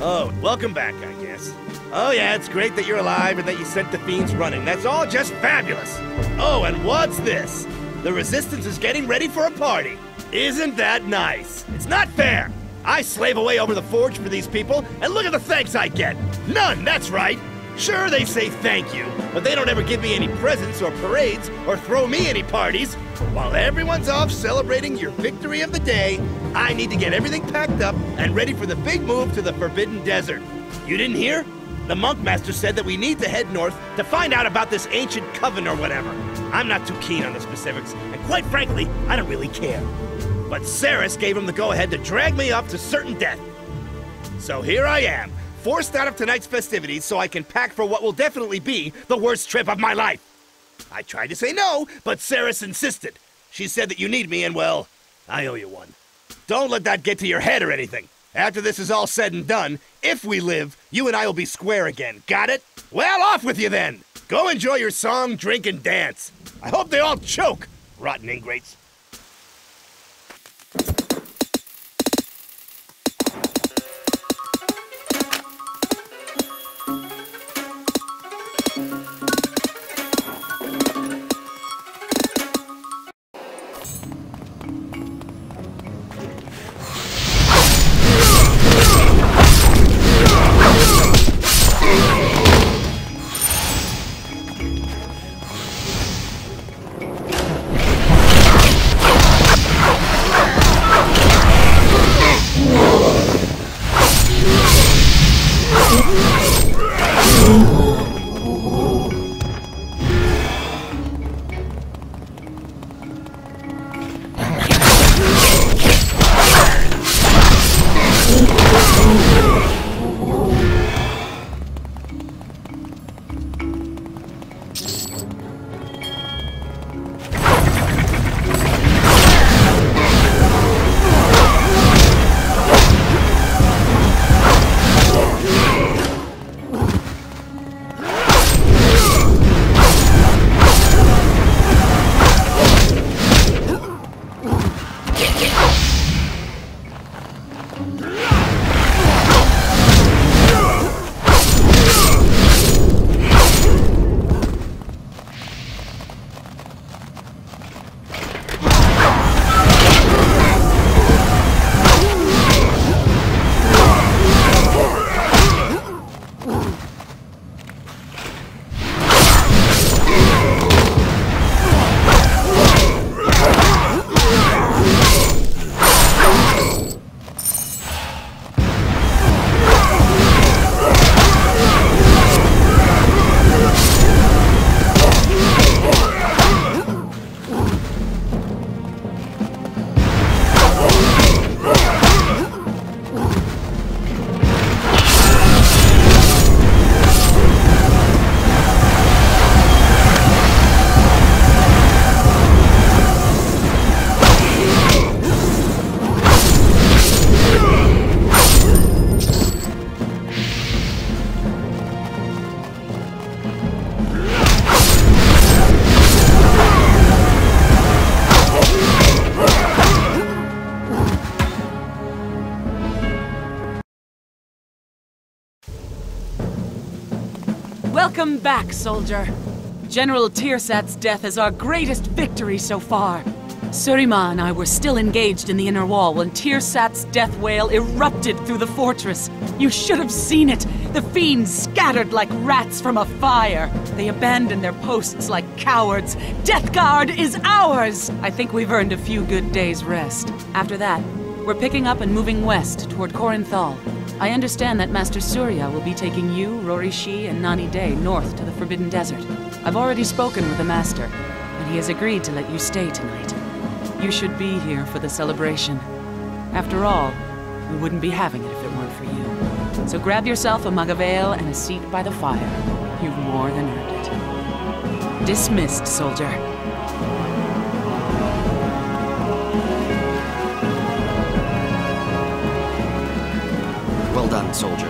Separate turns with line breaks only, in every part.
Oh, welcome back, I guess. Oh yeah, it's great that you're alive and that you sent the fiends running. That's all just fabulous. Oh, and what's this? The Resistance is getting ready for a party. Isn't that nice? It's not fair. I slave away over the forge for these people, and look at the thanks I get. None, that's right. Sure, they say thank you, but they don't ever give me any presents or parades or throw me any parties. While everyone's off celebrating your victory of the day, I need to get everything packed up and ready for the big move to the Forbidden Desert. You didn't hear? The Monk Master said that we need to head north to find out about this ancient coven or whatever. I'm not too keen on the specifics, and quite frankly, I don't really care. But Ceres gave him the go-ahead to drag me up to certain death. So here I am, forced out of tonight's festivities so I can pack for what will definitely be the worst trip of my life. I tried to say no, but Ceres insisted. She said that you need me and, well, I owe you one. Don't let that get to your head or anything. After this is all said and done, if we live, you and I will be square again. Got it? Well, off with you then. Go enjoy your song, drink, and dance. I hope they all choke, rotten ingrates.
Welcome back, soldier. General Tirsat's death is our greatest victory so far. Surima and I were still engaged in the inner wall when Tirsat's death wail erupted through the fortress. You should have seen it. The fiends scattered like rats from a fire. They abandoned their posts like cowards. Deathguard is ours! I think we've earned a few good days' rest. After that, we're picking up and moving west toward Korinthal. I understand that Master Surya will be taking you, Rorishi, and Nani Day north to the Forbidden Desert. I've already spoken with the Master, and he has agreed to let you stay tonight. You should be here for the celebration. After all, we wouldn't be having it if it weren't for you. So grab yourself a mug of ale and a seat by the fire. You've more than earned it. Dismissed, soldier.
Well done, soldier.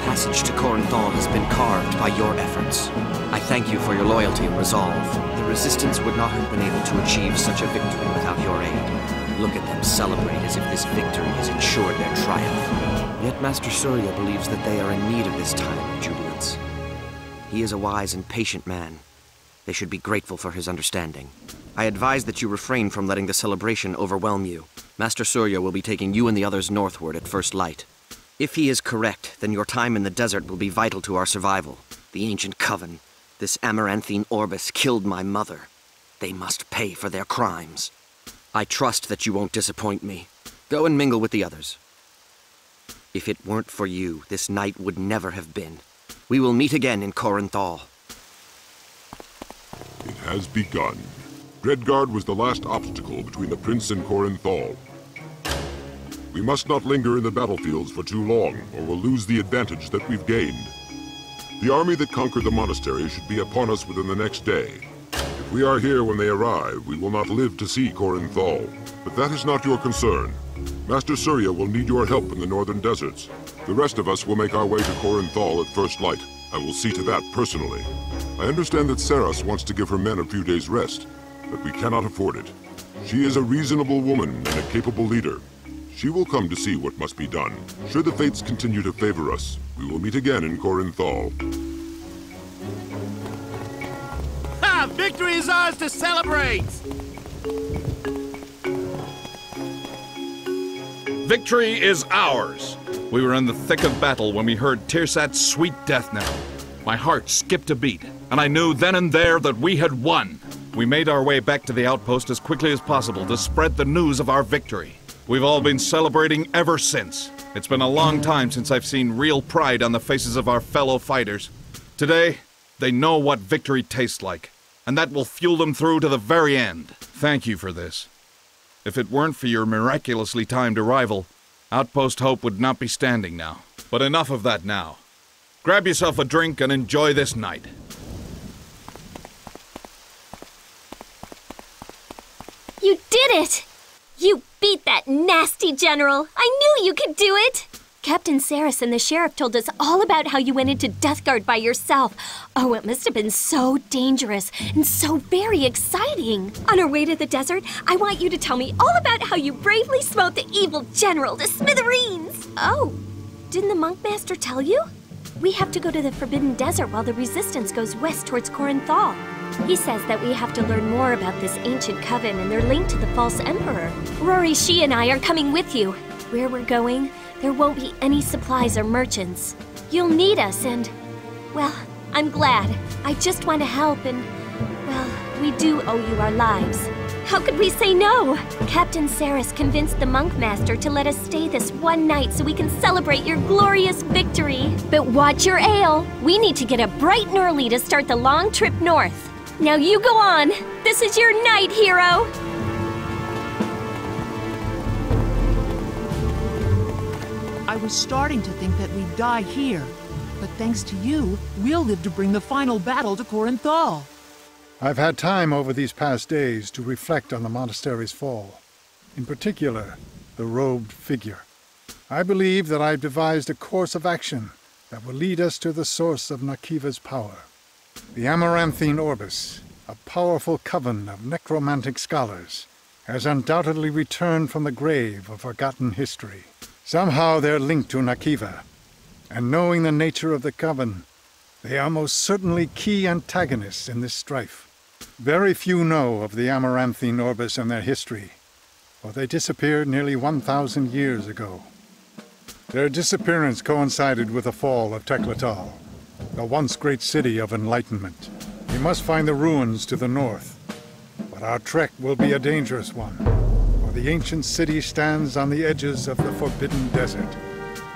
Passage to Korinthal has been carved by your efforts. I thank you for your loyalty and resolve. The Resistance would not have been able to achieve such a victory without your aid. Look at them celebrate as if this victory has ensured their triumph. Yet Master Surya believes that they are in need of this time of jubilance. He is a wise and patient man. They should be grateful for his understanding. I advise that you refrain from letting the celebration overwhelm you. Master Surya will be taking you and the others northward at first light. If he is correct, then your time in the desert will be vital to our survival. The ancient coven, this amaranthine orbis, killed my mother. They must pay for their crimes. I trust that you won't disappoint me. Go and mingle with the others. If it weren't for you, this night would never have been. We will meet again in Korenthal.
It has begun. Deathguard was the last obstacle between the Prince and Korenthal. We must not linger in the battlefields for too long, or we'll lose the advantage that we've gained. The army that conquered the monastery should be upon us within the next day. If we are here when they arrive, we will not live to see Korenthal. But that is not your concern. Master Surya will need your help in the northern deserts. The rest of us will make our way to Korenthal at first light. I will see to that personally. I understand that Saras wants to give her men a few days' rest, but we cannot afford it. She is a reasonable woman and a capable leader. She will come to see what must be done. Should the fates continue to favor us, we will meet again in Korenthal.
Ha! Victory is ours to celebrate!
Victory is ours! We were in the thick of battle when we heard Tirsat's sweet death knell. My heart skipped a beat, and I knew then and there that we had won. We made our way back to the outpost as quickly as possible to spread the news of our victory. We've all been celebrating ever since. It's been a long time since I've seen real pride on the faces of our fellow fighters. Today, they know what victory tastes like, and that will fuel them through to the very end. Thank you for this. If it weren't for your miraculously timed arrival, Outpost Hope would not be standing now. But enough of that now. Grab yourself a drink and enjoy this night.
You did it! You beat that nasty general! I knew you could do it! Captain Saras and the sheriff told us all about how you went into Deathguard by yourself. Oh, it must have been so dangerous and so very exciting. On our way to the desert, I want you to tell me all about how you bravely smote the evil general to smithereens. Oh, didn't the monk master tell you? We have to go to the Forbidden Desert while the resistance goes west towards Korenthal. He says that we have to learn more about this ancient coven and their link to the false emperor. Rory, she, and I are coming with you. Where we're going, there won't be any supplies or merchants. You'll need us and, well, I'm glad. I just want to help and, well, we do owe you our lives. How could we say no? Captain Saras convinced the monk master to let us stay this one night so we can celebrate your glorious victory. But watch your ale. We need to get up bright and early to start the long trip north. Now you go on. This is your night, hero.
I was starting to think that we'd die here, but thanks to you, we'll live to bring the final battle to Korenthal.
I've had time over these past days to reflect on the monastery's fall. In particular, the robed figure. I believe that I've devised a course of action that will lead us to the source of Nakiva's power. The Amaranthine Orbis, a powerful coven of necromantic scholars, has undoubtedly returned from the grave of forgotten history. Somehow they're linked to Nakiva, and knowing the nature of the coven, they are most certainly key antagonists in this strife. Very few know of the Amaranthine Orbis and their history, for they disappeared nearly 1,000 years ago. Their disappearance coincided with the fall of Teklatal, the once great city of enlightenment. We must find the ruins to the north, but our trek will be a dangerous one, for the ancient city stands on the edges of the Forbidden Desert.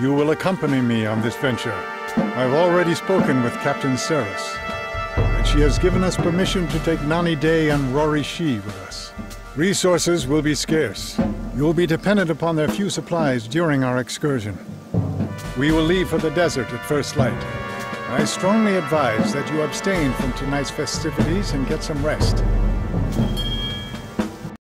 You will accompany me on this venture. I've already spoken with Captain Saras, and she has given us permission to take Nani Day and Rory Shi with us. Resources will be scarce. You'll be dependent upon their few supplies during our excursion. We will leave for the desert at first light. I strongly advise that you abstain from tonight's festivities and get some rest.